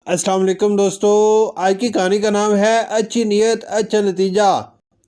अस्सलाम वालेकुम दोस्तों। आज की कहानी का नाम है अच्छी नीयत अच्छा नतीजा।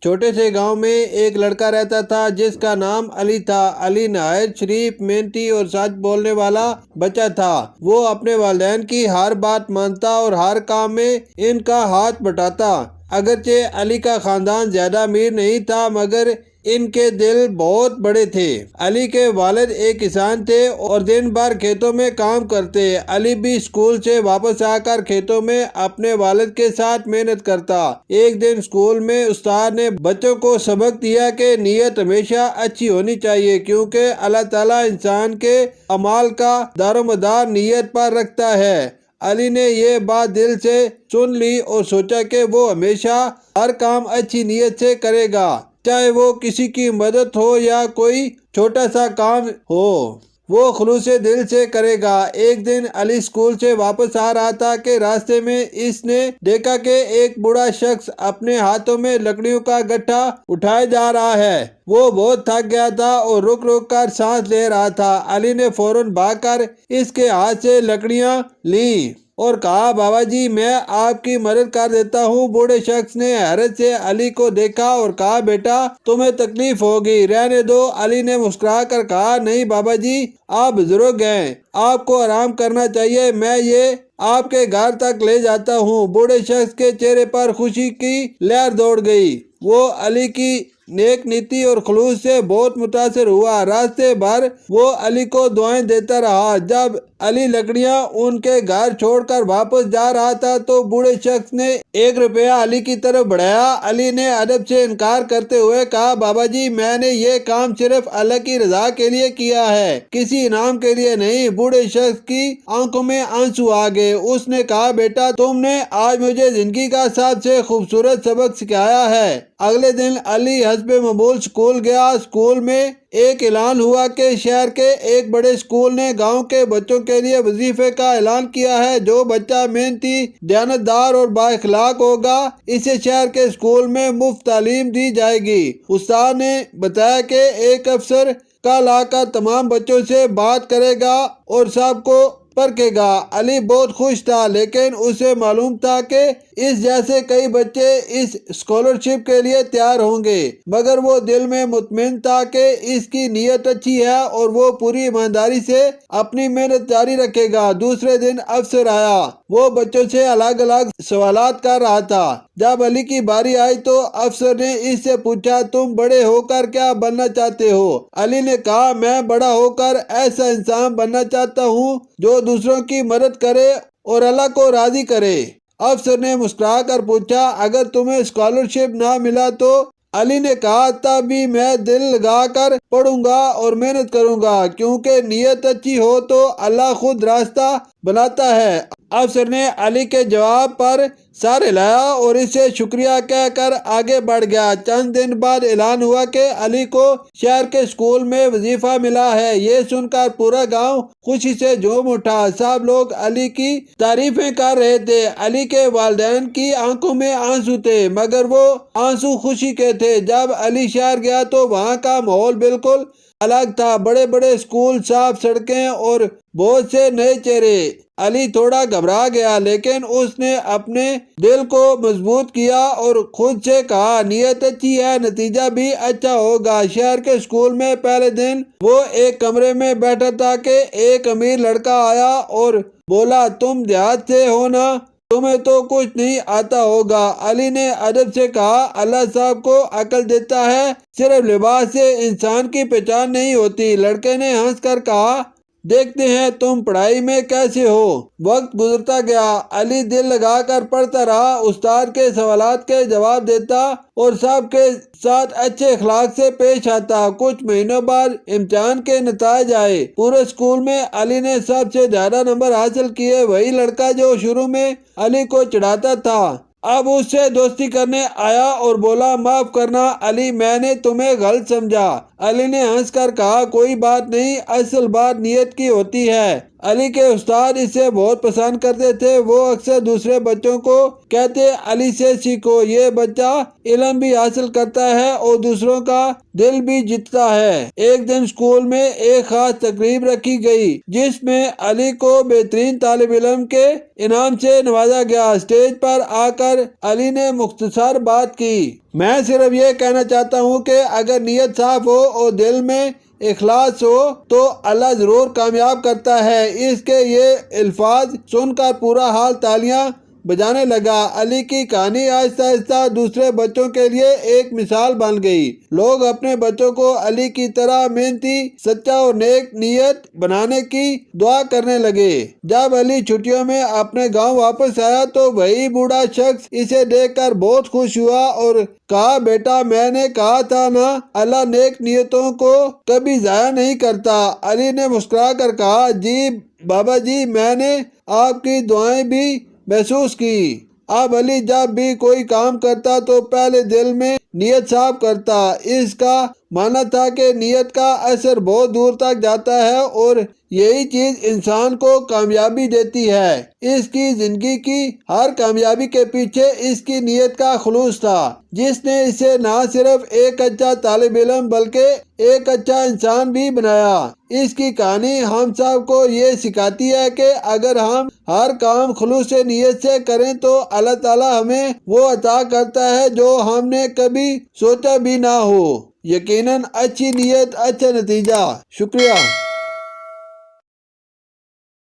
छोटे से गांव में एक लड़का रहता था जिसका नाम अली था। अली नहायत शरीफ, मेहनती और सच बोलने वाला बच्चा था। वो अपने वालिदैन की हर बात मानता और हर काम में इनका हाथ बटाता। अगरचे अली का खानदान ज्यादा अमीर नहीं था मगर इनके दिल बहुत बड़े थे। अली के वालिद एक किसान थे और दिन भर खेतों में काम करते। अली भी स्कूल से वापस आकर खेतों में अपने वालिद के साथ मेहनत करता। एक दिन स्कूल में उस्ताद ने बच्चों को सबक दिया कि नीयत हमेशा अच्छी होनी चाहिए क्योंकि अल्लाह ताला इंसान के अमाल का दारोमदार नीयत पर रखता है। अली ने ये बात दिल से सुन ली और सोचा कि वो हमेशा हर काम अच्छी नीयत से करेगा, चाहे वो किसी की मदद हो या कोई छोटा सा काम हो, वो खुलूसे दिल से करेगा। एक दिन अली स्कूल से वापस आ रहा था कि रास्ते में इसने देखा कि एक बूढ़ा शख्स अपने हाथों में लकड़ियों का गट्ठा उठाए जा रहा है। वो बहुत थक गया था और रुक रुक कर सांस ले रहा था। अली ने फौरन भागकर इसके हाथ से लकड़ियां ली और कहा, बाबा जी मैं आपकी मदद कर देता हूँ। बूढ़े शख्स ने हैरत से अली को देखा और कहा, बेटा तुम्हें तकलीफ होगी, रहने दो। अली ने मुस्कुरा कर कहा, नहीं बाबा जी, आप बुजुर्ग हैं, आपको आराम करना चाहिए, मैं ये आपके घर तक ले जाता हूँ। बूढ़े शख्स के चेहरे पर खुशी की लहर दौड़ गई। वो अली की नेक नीति और खुलूस से बहुत मुतासिर हुआ। रास्ते भर वो अली को दुआएं देता रहा। जब अली लकड़ियां उनके घर छोड़कर वापस जा रहा था तो बूढ़े शख्स ने 1 रुपया अली की तरफ बढ़ाया। अली ने अदब से इनकार करते हुए कहा, बाबा जी मैंने ये काम सिर्फ अल्लाह की रजा के लिए किया है, किसी इनाम के लिए नहीं। बूढ़े शख्स की आंखों में आंसू आ गए। उसने कहा, बेटा तुमने आज मुझे जिंदगी का सबसे खूबसूरत सबक सिखाया है। अगले दिन अली हस्बे मामूल स्कूल गया। स्कूल में एक ऐलान हुआ कि शहर के एक बड़े स्कूल ने गांव के बच्चों के लिए वजीफे का ऐलान किया है। जो बच्चा मेहनती, दयानतदार और बाइखलाक होगा इसे शहर के स्कूल में मुफ्त तालीम दी जाएगी। उस्ताद ने बताया कि एक अफसर कल आकर तमाम बच्चों से बात करेगा और सबको परखेगा। अली बहुत खुश था लेकिन उसे मालूम था कि इस जैसे कई बच्चे इस स्कॉलरशिप के लिए तैयार होंगे, मगर वो दिल में मुतमिन था कि इसकी नीयत अच्छी है और वो पूरी ईमानदारी से अपनी मेहनत जारी रखेगा। दूसरे दिन अफसर आया। वो बच्चों से अलग अलग सवालात कर रहा था। जब अली की बारी आई तो अफसर ने इससे पूछा, तुम बड़े होकर क्या बनना चाहते हो? अली ने कहा, मैं बड़ा होकर ऐसा इंसान बनना चाहता हूँ जो दूसरों की मदद करे और अल्लाह को राजी करे। अफसर ने मुस्कुरा कर पूछा, अगर तुम्हें स्कॉलरशिप ना मिला तो? अली ने कहा, तब भी मैं दिल लगा कर पढ़ूंगा और मेहनत करूंगा क्योंकि नीयत अच्छी हो तो अल्लाह खुद रास्ता बनाता है। अफसर ने अली के जवाब पर सर हिलाया और इसे शुक्रिया कहकर आगे बढ़ गया। चंद दिन बाद ऐलान हुआ कि अली को शहर के स्कूल में वजीफा मिला है। ये सुनकर पूरा गांव खुशी से झूम उठा। सब लोग अली की तारीफें कर रहे थे। अली के वालिदैन की आंखों में आंसू थे मगर वो आंसू खुशी के थे। जब अली शहर गया तो वहाँ का माहौल बिल्कुल अलग था। बड़े बड़े स्कूल, साफ सड़कें और बहुत से नए चेहरे। अली थोड़ा घबरा गया लेकिन उसने अपने दिल को मजबूत किया और खुद से कहा, नीयत अच्छी है, नतीजा भी अच्छा होगा। शहर के स्कूल में पहले दिन वो एक कमरे में बैठा था कि एक अमीर लड़का आया और बोला, तुम देहात से हो ना, तुम्हें तो कुछ नहीं आता होगा। अली ने अदब से कहा, अल्लाह साहब को अकल देता है, सिर्फ लिबास से इंसान की पहचान नहीं होती। लड़के ने हंसकर कहा, देखते हैं तुम पढ़ाई में कैसे हो। वक्त गुजरता गया। अली दिल लगाकर पढ़ता रहा, उस्ताद के सवालात के जवाब देता और सबके साथ अच्छे अखलाक से पेश आता। कुछ महीनों बाद इम्तिहान के नतीजे आए। पूरे स्कूल में अली ने सबसे ज्यादा नंबर हासिल किए। वही लड़का जो शुरू में अली को चिढ़ाता था अब उससे दोस्ती करने आया और बोला, माफ करना अली, मैंने तुम्हें गलत समझा। अली ने हंसकर कहा, कोई बात नहीं, असल बात नीयत की होती है। علی کے استاد اسے بہت پسند کرتے تھے۔ وہ اکثر دوسرے بچوں کو کہتے علی سے سیکھو، یہ بچہ علم بھی حاصل کرتا ہے اور دوسروں کا دل بھی جیتتا ہے۔ ایک دن اسکول میں ایک خاص تقریب رکھی گئی جس میں علی کو بہترین طالب علم کے انعام سے نوازا گیا۔ اسٹیج پر آ کر علی نے مختصر بات کی، میں صرف یہ کہنا چاہتا ہوں کہ اگر نیت صاف ہو اور دل میں اخلاص ہو تو اللہ ضرور کامیاب کرتا ہے۔ اس کے یہ الفاظ سن کر پورا حال تالیاں بجانے لگا۔ علی کی کہانی آہستہ آہستہ دوسرے بچوں کے لیے ایک مثال بن گئی۔ لوگ اپنے بچوں کو علی کی طرح محنتی، سچا اور نیک نیت بنانے کی دعا کرنے لگے۔ جب علی چھٹیوں میں اپنے گاؤں واپس آیا تو وہی بوڑھا شخص اسے دیکھ کر بہت خوش ہوا اور کہا، بیٹا میں نے کہا تھا نا، اللہ نیک نیتوں کو کبھی ضائع نہیں کرتا۔ علی نے مسکرا کر کہا، جی بابا جی، میں نے آپ کی دعائیں بھی محسوس کی۔ اب علی جب بھی کوئی کام کرتا تو پہلے دل میں نیت صاف کرتا۔ اس کا ماننا تھا کہ نیت کا اثر بہت دور تک جاتا ہے اور یہی چیز انسان کو کامیابی دیتی ہے۔ اس کی زندگی کی ہر کامیابی کے پیچھے اس کی نیت کا خلوص تھا، جس نے اسے نہ صرف ایک اچھا طالب علم بلکہ ایک اچھا انسان بھی بنایا۔ اس کی کہانی ہم سب کو یہ سکھاتی ہے کہ اگر ہم ہر کام خلوص نیت سے کریں تو اللہ تعالیٰ ہمیں وہ عطا کرتا ہے جو ہم نے کبھی سوچا بھی نہ ہو۔ یقیناً اچھی نیت اچھا نتیجہ۔ شکریہ۔